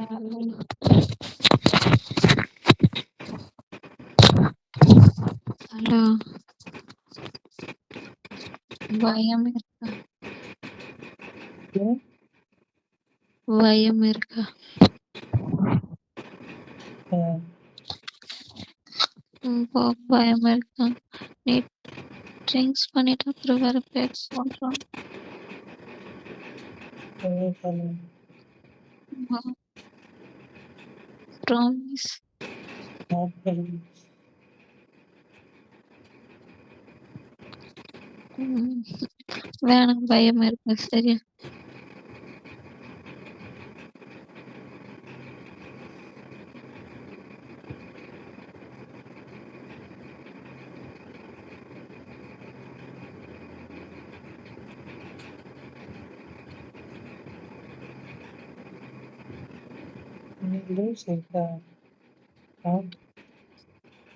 Hello, பயம் இருக்கா? பயம் இருக்கா? ரொம்ப பயம் இருக்கா? நீ ட்ரிங்க்ஸ் பண்ணிட்டு அப்புறம் வேற பேர் சொல்றான். ப்ராமிஸ். வேணாம், பயம் இருக்கு. சரியா?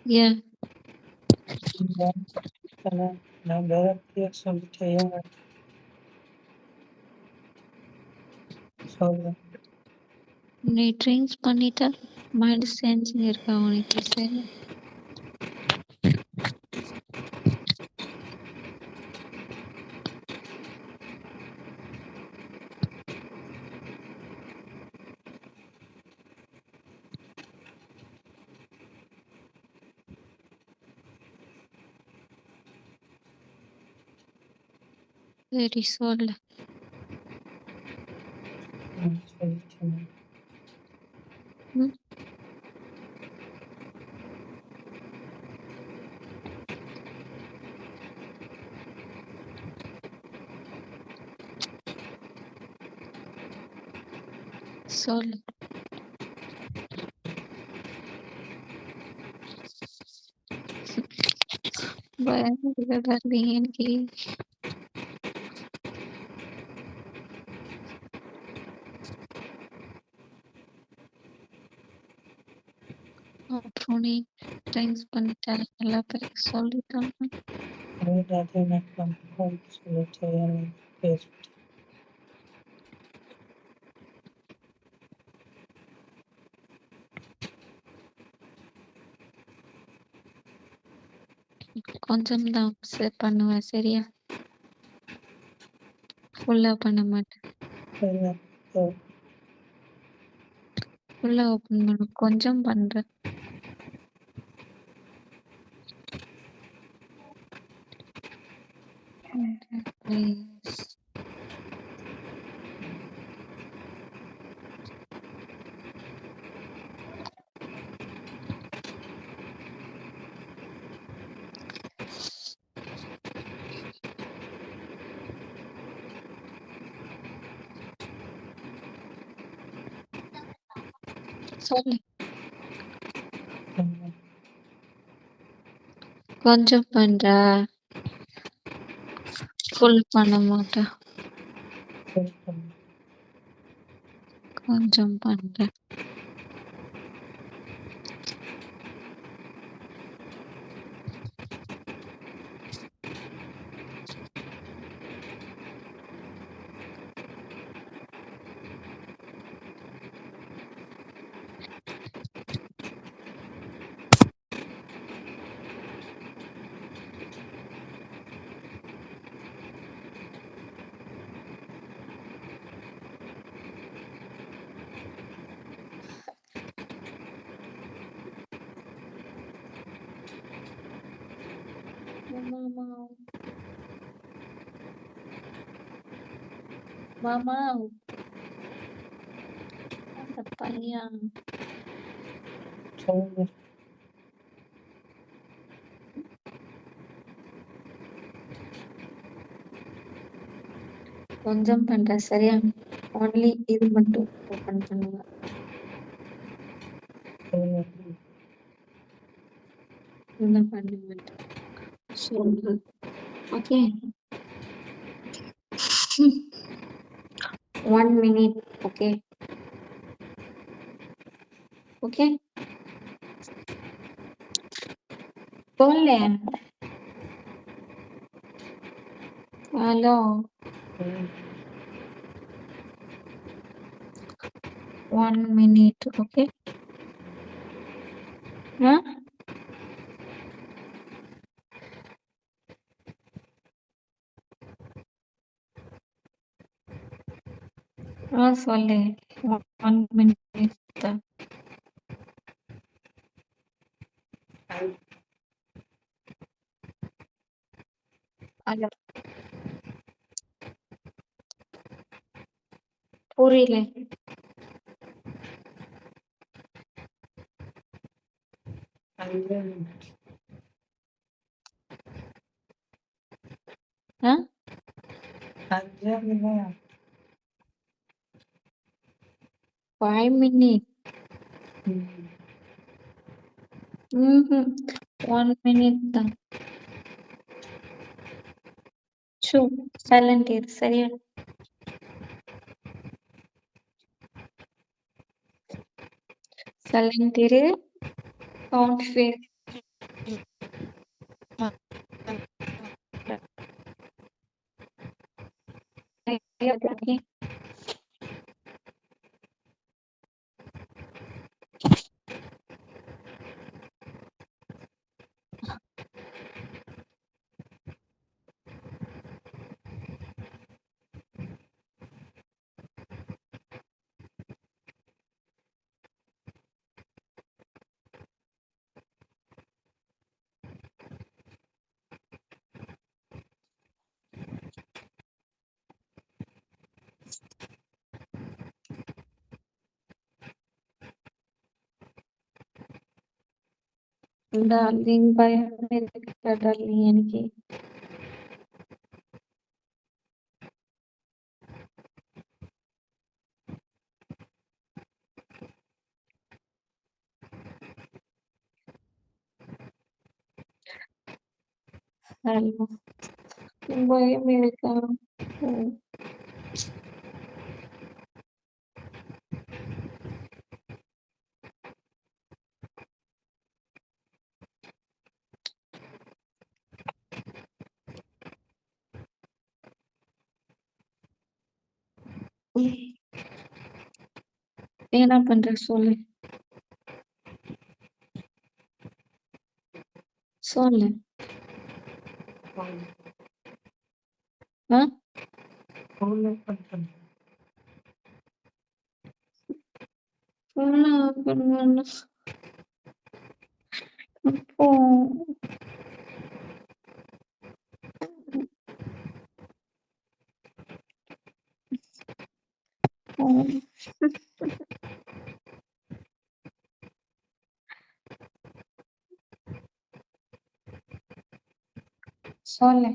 ஏன்? நான் டைரக்டா சொல்லிட்டேன். சொல்லு. நீ ட்ரிங்க்ஸ் பண்ணிட்டா மைண்ட் சென்ஸ் இருக்கா உனக்கு? சரி, சரி சொல்லு. சொல்லிட்டேன். ம், சொல்லு. பயம் இருக்கா எனக்கு? அப்புறம் நீ ட்ரிங்க்ஸ் பண்ணிட்ட எல்லா பேருக்கு சொல்லிட்டாங்க. சொல்லிட்டேன். பேசிட்டேன். கொஞ்சம் தான் அப்செட் பண்ணுவேன். சரியா? ஃபுல்லா பண்ண மாட்டேன். ஃபுல்லா ஓப்பன் பண்ண கொஞ்சம் பண்றேன். ப்ளீஸ். சொல்லு. கொஞ்சம் பண்றா, ஃபுல் பண்ண மாட்டேன். கொஞ்சம் பண்றேன். மாமா, அந்த பையன் சொல்லு. கொஞ்சம் பண்றேன். சரியா? ஒன்லி இது மட்டும் ஓபன் பண்ணுவேன். ஃபுல்லா பண்ண மாட்டேன். சொல்லு. ஓகே. 1 minute. ஓகே. ஓகே. சொல்லு. Hello, 1 minute. Okay. Huh? சொல்லு 1 minute தான். அல்ல புரியல. ஆ? 5 minute. 1 minute தான். சைலண்ட் இரு சரியா? சைலண்ட் இரு. Count face. ஓகே. டார்லிங் பயம் இருக்குடா டார்லிங் எனக்கு. ஹலோ. பயம் இருக்கா? என்ன பண்ற சொல்லு. சொல்லு. ஆ? phone open பண்ணு. அப்போ சொல்லு.